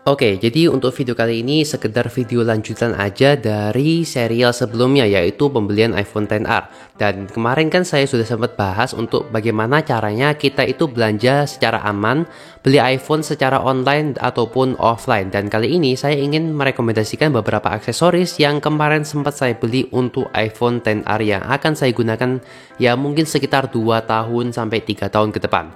Oke, jadi untuk video kali ini sekedar video lanjutan aja dari serial sebelumnya, yaitu pembelian iPhone XR. Dan kemarin kan saya sudah sempat bahas untuk bagaimana caranya kita itu belanja secara aman, beli iPhone secara online ataupun offline. Dan kali ini saya ingin merekomendasikan beberapa aksesoris yang kemarin sempat saya beli untuk iPhone XR yang akan saya gunakan ya mungkin sekitar 2 tahun sampai 3 tahun ke depan.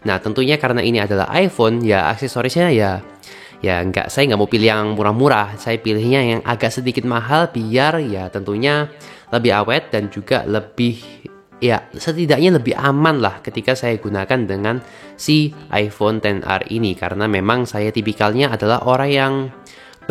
Nah, tentunya karena ini adalah iPhone, ya aksesorisnya saya nggak mau pilih yang murah-murah, saya pilihnya yang agak sedikit mahal biar ya tentunya lebih awet dan juga lebih ya setidaknya lebih aman lah ketika saya gunakan dengan si iPhone XR ini, karena memang saya tipikalnya adalah orang yang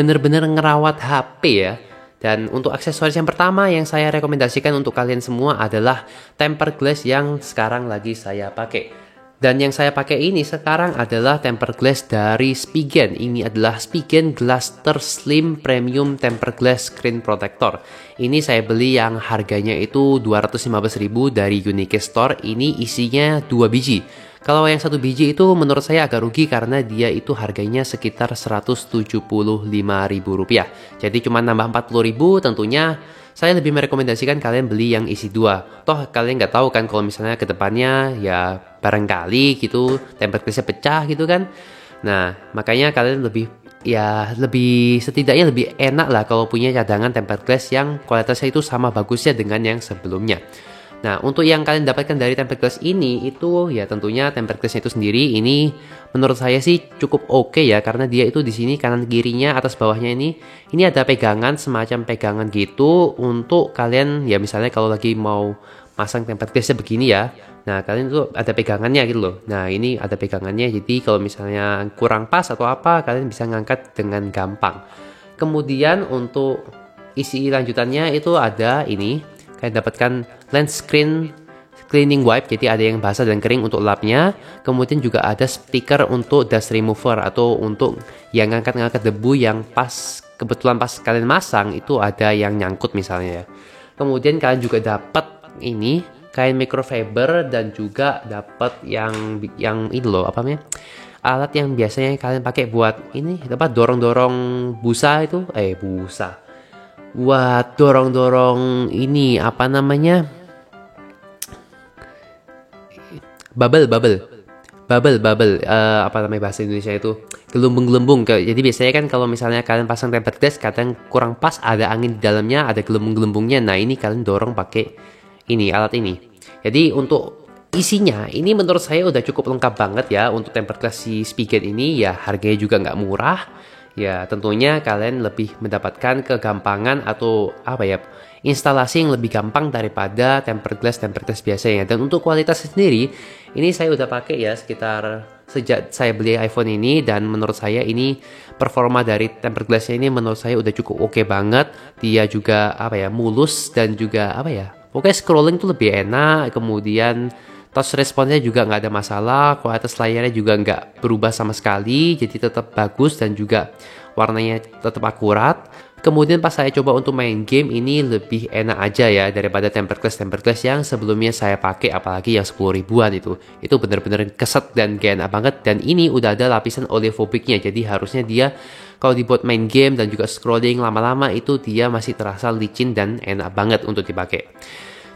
benar-benar ngerawat HP ya. Dan untuk aksesoris yang pertama yang saya rekomendasikan untuk kalian semua adalah tempered glass yang sekarang lagi saya pakai. Dan yang saya pakai ini sekarang adalah tempered glass dari Spigen. Ini adalah Spigen Glaster Slim Premium Tempered Glass Screen Protector. Ini saya beli yang harganya itu 215.000 dari Unique Store. Ini isinya 2 biji. Kalau yang 1 biji itu menurut saya agak rugi karena dia itu harganya sekitar Rp175.000. Jadi cuma nambah 40.000, tentunya saya lebih merekomendasikan kalian beli yang isi 2. Toh kalian nggak tahu kan kalau misalnya ke depannya ya barangkali gitu tempered glassnya pecah gitu kan. Nah, makanya kalian lebih setidaknya lebih enak lah kalau punya cadangan tempered glass yang kualitasnya itu sama bagusnya dengan yang sebelumnya. Nah, untuk yang kalian dapatkan dari tempered glass ini itu ya tentunya tempered glassnya itu sendiri ini menurut saya sih cukup oke ya, karena dia itu di sini kanan kirinya atas bawahnya ini ada pegangan, semacam pegangan gitu untuk kalian ya misalnya kalau lagi mau masang tempered glassnya begini ya. Nah, kalian tuh ada pegangannya gitu loh. Nah, ini ada pegangannya, jadi kalau misalnya kurang pas atau apa kalian bisa ngangkat dengan gampang. Kemudian untuk isi lanjutannya itu ada ini. Kalian dapatkan lens screen cleaning wipe, jadi ada yang basah dan kering untuk lapnya. Kemudian juga ada stiker untuk dust remover atau untuk yang ngangkat-ngangkat debu yang kebetulan pas kalian masang itu ada yang nyangkut misalnya ya. Kemudian kalian juga dapat ini kain microfiber dan juga dapat yang ini loh apa namanya? Alat yang biasanya kalian pakai buat ini dapat dorong-dorong busa itu busa. Buat dorong-dorong ini apa namanya? Bubble apa namanya bahasa Indonesia itu? Gelembung-gelembung. Jadi biasanya kan kalau misalnya kalian pasang tempered glass kadang kurang pas, ada angin di dalamnya, ada gelembung-gelembungnya. Nah, ini kalian dorong pakai alat ini. Jadi untuk isinya ini menurut saya udah cukup lengkap banget ya. Untuk tempered glass si Spigen ini ya harganya juga nggak murah. Ya tentunya kalian lebih mendapatkan kegampangan atau instalasi yang lebih gampang daripada tempered glass biasanya. Dan untuk kualitas sendiri ini saya udah pakai ya sekitar sejak saya beli iPhone ini, dan menurut saya ini performa dari tempered glassnya ini menurut saya udah cukup oke banget. Dia juga mulus dan juga pokoknya scrolling tuh lebih enak. Kemudian touch responnya juga nggak ada masalah, kualitas layarnya juga nggak berubah sama sekali, jadi tetap bagus dan juga warnanya tetap akurat. Kemudian pas saya coba untuk main game ini lebih enak aja ya daripada tempered glass yang sebelumnya saya pakai, apalagi yang 10 ribuan itu bener-bener keset dan gak enak banget. Dan ini udah ada lapisan oleofobicnya, jadi harusnya dia kalau dibuat main game dan juga scrolling lama-lama itu dia masih terasa licin dan enak banget untuk dipakai.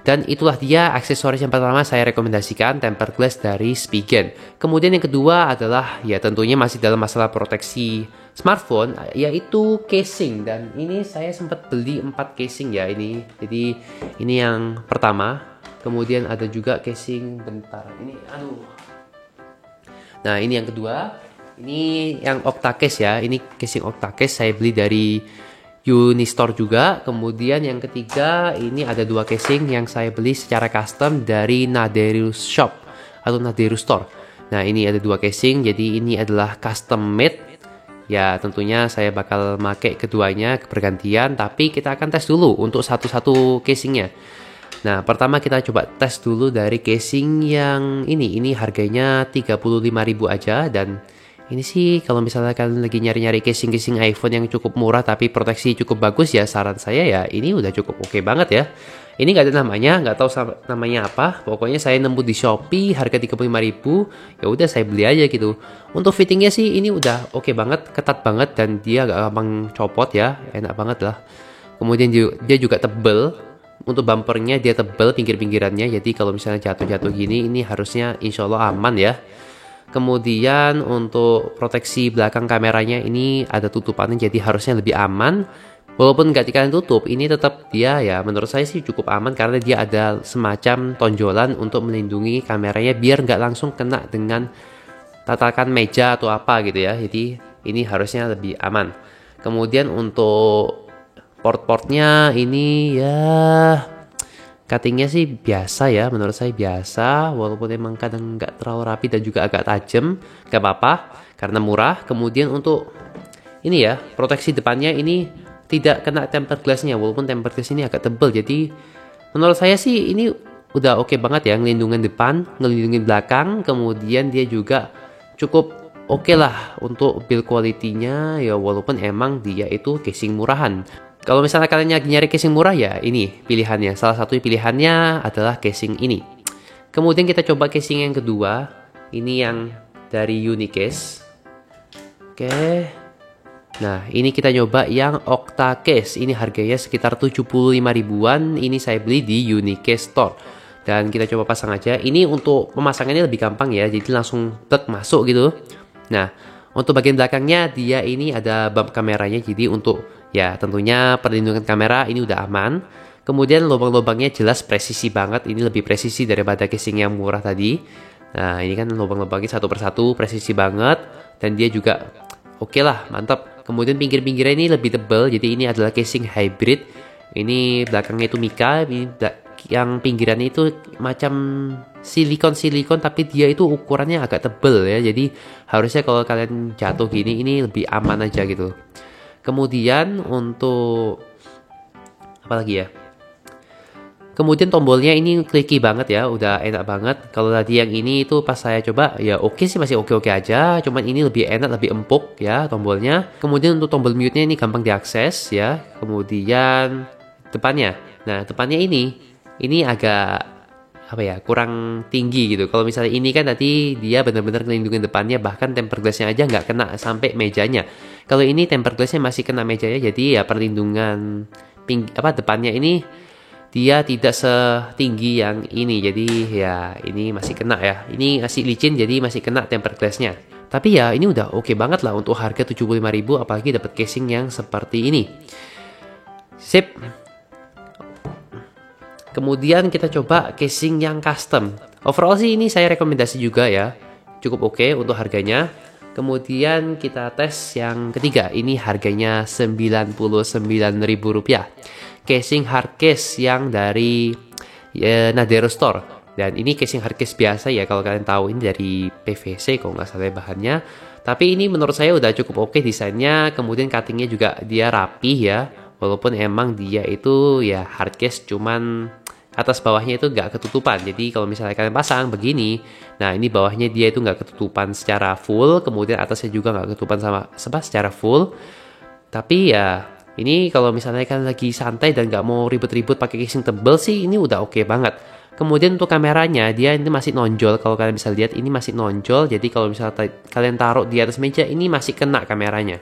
Dan itulah dia aksesoris yang pertama saya rekomendasikan, tempered glass dari Spigen. Kemudian yang kedua adalah ya tentunya masih dalam masalah proteksi smartphone, yaitu casing. Dan ini saya sempat beli 4 casing ya ini. Jadi ini yang pertama. Kemudian ada juga casing Nah, ini yang kedua. Ini yang octacase ya. Ini casing octacase saya beli dari Unistore juga. Kemudian yang ketiga ini ada 2 casing yang saya beli secara custom dari Naderus Shop atau Naderus Store. Nah, ini ada 2 casing, jadi ini adalah custom made. Ya tentunya saya bakal pakai keduanya bergantian, tapi kita akan tes dulu untuk satu-satu casingnya. Nah, pertama kita coba tes dulu dari casing yang ini harganya 35.000 aja, dan Ini sih kalau misalnya kalian lagi nyari-nyari casing-casing iPhone yang cukup murah tapi proteksi cukup bagus ya, saran saya ya ini udah cukup oke banget ya. Ini nggak ada namanya, nggak tahu namanya apa. Pokoknya saya nemu di Shopee harga 35.000. Ya udah saya beli aja gitu. Untuk fittingnya sih ini udah oke banget, ketat banget dan dia nggak gampang copot ya, enak banget lah. Kemudian dia juga tebel. Untuk bumpernya dia tebel pinggir-pinggirannya. Jadi kalau misalnya jatuh-jatuh gini ini harusnya insya Allah aman ya. Kemudian untuk proteksi belakang kameranya ini ada tutupannya jadi harusnya lebih aman. Walaupun nggak dikalian tutup, ini tetap dia ya menurut saya sih cukup aman karena dia ada semacam tonjolan untuk melindungi kameranya biar nggak langsung kena dengan tatakan meja atau apa gitu ya. Jadi ini harusnya lebih aman. Kemudian untuk port-portnya ini ya cuttingnya sih biasa ya, menurut saya biasa, walaupun emang kadang nggak terlalu rapi dan juga agak tajam, nggak apa-apa, karena murah. Kemudian untuk ini ya, proteksi depannya ini tidak kena tempered glassnya, walaupun tempered glass ini agak tebal, jadi menurut saya sih ini udah oke banget ya, ngelindungin depan, ngelindungin belakang, kemudian dia juga cukup oke lah untuk build quality-nya ya, walaupun emang dia itu casing murahan. Kalau misalnya kalian nyari casing murah ya ini pilihannya. Salah satu pilihannya adalah casing ini. Kemudian kita coba casing yang kedua. Ini yang dari Unicase. Oke. Nah ini kita nyoba yang Octa Case. Ini harganya sekitar 75 ribuan. Ini saya beli di Unicase Store. Dan kita coba pasang aja. Ini untuk pemasangannya lebih gampang ya. Jadi langsung masuk gitu. Nah untuk bagian belakangnya dia ini ada bump kameranya. Jadi untuk ya tentunya perlindungan kamera ini udah aman. Kemudian lubang-lubangnya jelas presisi banget. Ini lebih presisi daripada casing yang murah tadi. Nah ini kan lubang-lubangnya satu persatu presisi banget. Dan dia juga oke lah, mantap. Kemudian pinggir-pinggirnya ini lebih tebal. Jadi ini adalah casing hybrid. Ini belakangnya itu mica. Yang pinggirannya itu macam silikon tapi dia itu ukurannya agak tebal ya. Jadi harusnya kalau kalian jatuh gini ini lebih aman aja gitu. Kemudian untuk apa lagi ya? Kemudian tombolnya ini clicky banget ya, udah enak banget. Kalau tadi yang ini itu pas saya coba ya oke sih, masih oke-oke aja. Cuman ini lebih enak, lebih empuk ya tombolnya. Kemudian untuk tombol mute-nya ini gampang diakses ya. Kemudian depannya. Nah, depannya ini agak apa ya, kurang tinggi gitu. Kalau misalnya ini kan tadi dia benar-benar ngelindungin depannya, bahkan tempered glassnya aja nggak kena sampai mejanya. Kalau ini tempered glassnya masih kena mejanya, jadi ya perlindungan depannya ini dia tidak setinggi yang ini. Jadi ya ini masih kena ya. Ini masih licin jadi masih kena tempered glassnya. Tapi ya ini udah oke banget lah untuk harga 75.000, apalagi dapat casing yang seperti ini. Sip. Kemudian kita coba casing yang custom. Overall sih ini saya rekomendasi juga ya. Cukup oke untuk harganya. Kemudian kita tes yang ketiga. Ini harganya Rp99.000. Casing hard case yang dari Nadero Store. Dan ini casing hard case biasa ya, kalau kalian tahu ini dari PVC kalau nggak salah bahannya. Tapi ini menurut saya udah cukup oke desainnya. Kemudian cuttingnya juga dia rapih ya. Walaupun emang dia itu ya hard case, cuman atas bawahnya itu nggak ketutupan. Jadi kalau misalnya kalian pasang begini, nah ini bawahnya dia itu nggak ketutupan secara full, kemudian atasnya juga nggak ketutupan secara full. Tapi ya ini kalau misalnya kalian lagi santai dan nggak mau ribet-ribet pakai casing tebel sih, ini udah oke banget. Kemudian untuk kameranya dia ini masih nonjol, kalau kalian bisa lihat ini masih nonjol. Jadi kalau misalnya kalian taruh di atas meja ini masih kena kameranya.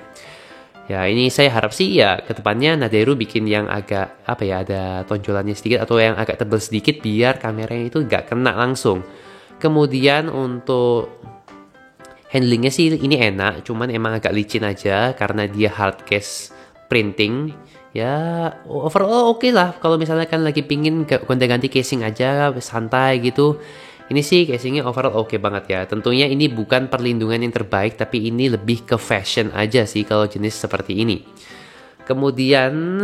Ya ini saya harap sih ya kedepannya Nadero bikin yang agak apa ya, ada tonjolannya sedikit atau yang agak tebal sedikit biar kameranya itu nggak kena langsung. Kemudian untuk handlingnya sih ini enak, cuman emang agak licin aja karena dia hard case printing. Ya overall oke lah kalau misalnya kan lagi pingin gonta-ganti casing aja santai gitu. Ini sih casingnya overall oke banget ya. Tentunya ini bukan perlindungan yang terbaik, tapi ini lebih ke fashion aja sih kalau jenis seperti ini. Kemudian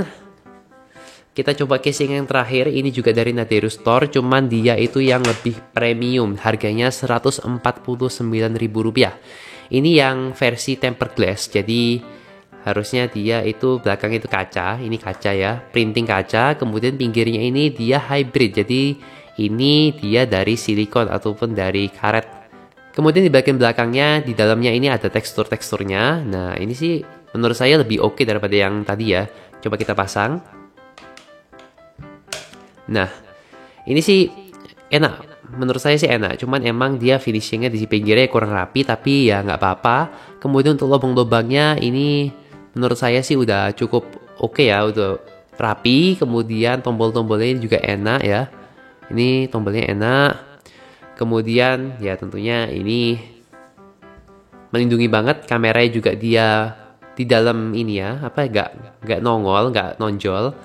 kita coba casing yang terakhir. Ini juga dari Nadero Store, cuman dia itu yang lebih premium. Harganya Rp149.000. Ini yang versi tempered glass. Jadi harusnya dia itu belakang itu kaca. Ini kaca ya, printing kaca. Kemudian pinggirnya ini dia hybrid. Jadi ini dia dari silikon ataupun dari karet Kemudian di bagian belakangnya, di dalamnya ini ada tekstur-teksturnya. Nah, ini sih menurut saya lebih oke daripada yang tadi ya. Coba kita pasang. Nah, ini sih enak. Menurut saya sih enak. Cuman emang dia finishingnya di pinggirnya kurang rapi, tapi ya nggak apa-apa. Kemudian untuk lubang-lubangnya ini menurut saya sih udah cukup oke ya, udah rapi. Kemudian tombol-tombolnya juga enak ya. Ini tombolnya enak. Kemudian ya tentunya ini melindungi banget, kameranya juga dia di dalam ini ya, apa nggak nongol, nggak nonjol.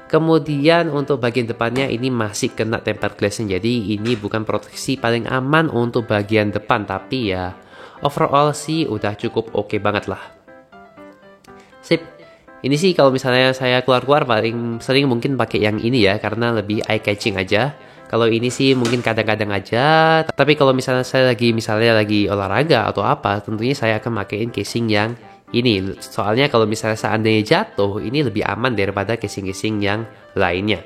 Kemudian untuk bagian depannya ini masih kena tempered glassnya, jadi ini bukan proteksi paling aman untuk bagian depan, tapi ya overall sih udah cukup oke banget lah. Sip. Ini sih kalau misalnya saya keluar-keluar paling sering mungkin pakai yang ini ya, karena lebih eye catching aja. Kalau ini sih mungkin kadang-kadang aja, tapi kalau misalnya saya lagi olahraga atau apa, tentunya saya akan pakaiin casing yang ini. Soalnya kalau misalnya seandainya jatuh, ini lebih aman daripada casing-casing yang lainnya.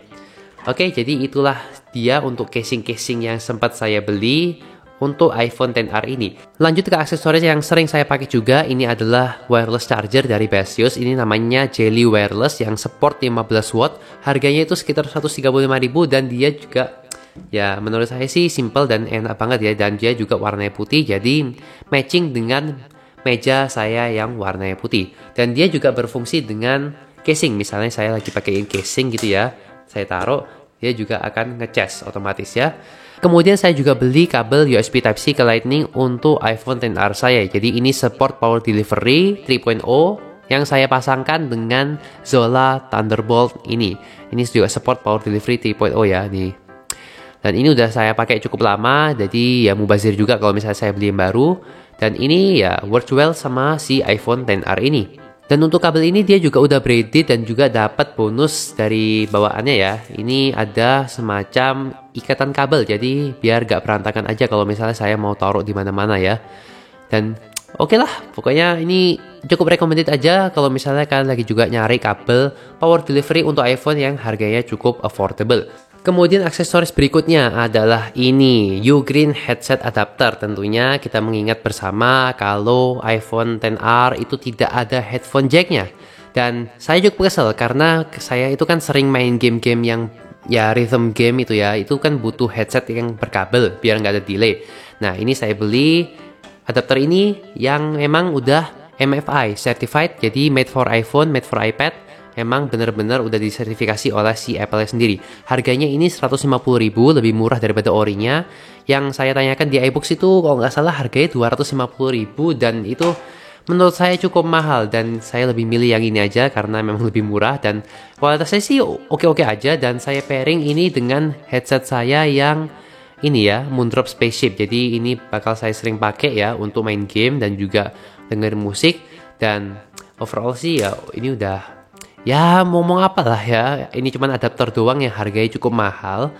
Oke, jadi itulah dia untuk casing-casing yang sempat saya beli untuk iPhone XR ini. Lanjut ke aksesoris yang sering saya pakai juga, ini adalah wireless charger dari Basius. Ini namanya Jelly Wireless yang support 15 watt. Harganya itu sekitar 135.000 dan dia juga ya menurut saya sih simple dan enak banget ya. Dan dia juga warnanya putih, jadi matching dengan meja saya yang warnanya putih. Dan dia juga berfungsi dengan casing. Misalnya saya lagi pakaiin casing gitu ya, saya taruh, dia juga akan ngecas otomatis ya. Kemudian saya juga beli kabel USB Type-C ke Lightning untuk iPhone XR saya. Jadi ini support power delivery 3.0 yang saya pasangkan dengan Zola Thunderbolt ini. Ini juga support power delivery 3.0 ya nih. Dan ini udah saya pakai cukup lama, jadi ya mubazir juga kalau misalnya saya beli yang baru. Dan ini ya works well sama si iPhone XR ini. Dan untuk kabel ini dia juga udah braided dan juga dapat bonus dari bawaannya ya. Ini ada semacam ikatan kabel, jadi biar gak berantakan aja kalau misalnya saya mau taruh di mana-mana ya. Dan oke lah, pokoknya ini cukup recommended aja kalau misalnya kalian lagi juga nyari kabel power delivery untuk iPhone yang harganya cukup affordable. Kemudian aksesoris berikutnya adalah ini Ugreen headset adapter. Tentunya kita mengingat bersama kalau iPhone XR itu tidak ada headphone jacknya. Dan saya cukup kesel karena saya itu kan sering main game-game yang ya rhythm game itu ya. Itu kan butuh headset yang berkabel biar nggak ada delay. Nah ini saya beli adapter ini yang memang udah MFI certified. Jadi made for iPhone, made for iPad. Emang bener-bener udah disertifikasi oleh si Apple sendiri. Harganya ini 150.000, lebih murah daripada orinya. Yang saya tanyakan di iBooks itu kalau nggak salah harganya 250.000 dan itu menurut saya cukup mahal. Dan saya lebih milih yang ini aja karena memang lebih murah dan kualitasnya sih oke-oke aja. Dan saya pairing ini dengan headset saya yang ini ya, Moondrop Spaceship. Jadi ini bakal saya sering pakai ya untuk main game dan juga dengerin musik. Dan overall sih ya ini udah ya mau ngomong apa lah ya, ini cuman adapter doang yang harganya cukup mahal.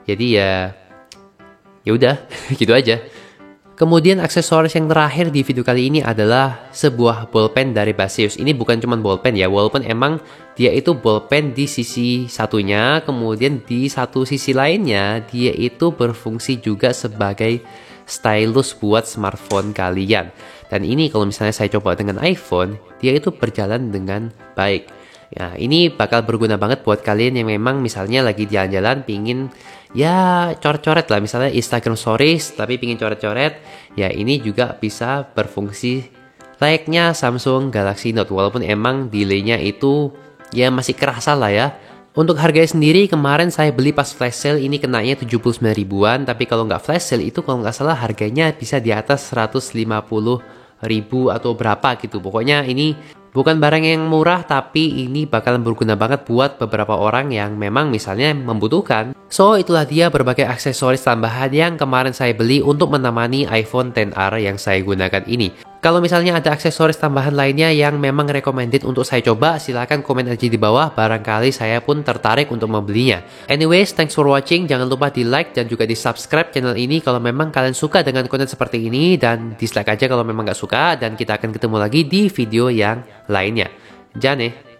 Jadi ya udah gitu aja. Kemudian aksesoris yang terakhir di video kali ini adalah sebuah bolpen dari Basius. Ini bukan cuman bolpen ya, walaupun emang dia itu bolpen di sisi satunya, kemudian di satu sisi lainnya dia itu berfungsi juga sebagai stylus buat smartphone kalian. Dan ini kalau misalnya saya coba dengan iPhone, dia itu berjalan dengan baik. Ya, ini bakal berguna banget buat kalian yang memang misalnya lagi jalan-jalan pingin ya coret-coret lah, misalnya Instagram Stories tapi pingin coret-coret, ya ini juga bisa berfungsi layaknya Samsung Galaxy Note, walaupun emang delaynya itu ya masih kerasa lah ya. Untuk harganya sendiri kemarin saya beli pas flash sale ini kenanya 79 ribuan, tapi kalau nggak flash sale itu kalau nggak salah harganya bisa di atas 150.000 atau berapa gitu. Pokoknya ini bukan barang yang murah, tapi ini bakalan berguna banget buat beberapa orang yang memang misalnya membutuhkan. So, itulah dia berbagai aksesoris tambahan yang kemarin saya beli untuk menemani iPhone XR yang saya gunakan ini. Kalau misalnya ada aksesoris tambahan lainnya yang memang recommended untuk saya coba, silahkan komen aja di bawah, barangkali saya pun tertarik untuk membelinya. Anyways, thanks for watching, jangan lupa di like dan juga di subscribe channel ini kalau memang kalian suka dengan konten seperti ini, dan dislike aja kalau memang gak suka, dan kita akan ketemu lagi di video yang lainnya. Jangan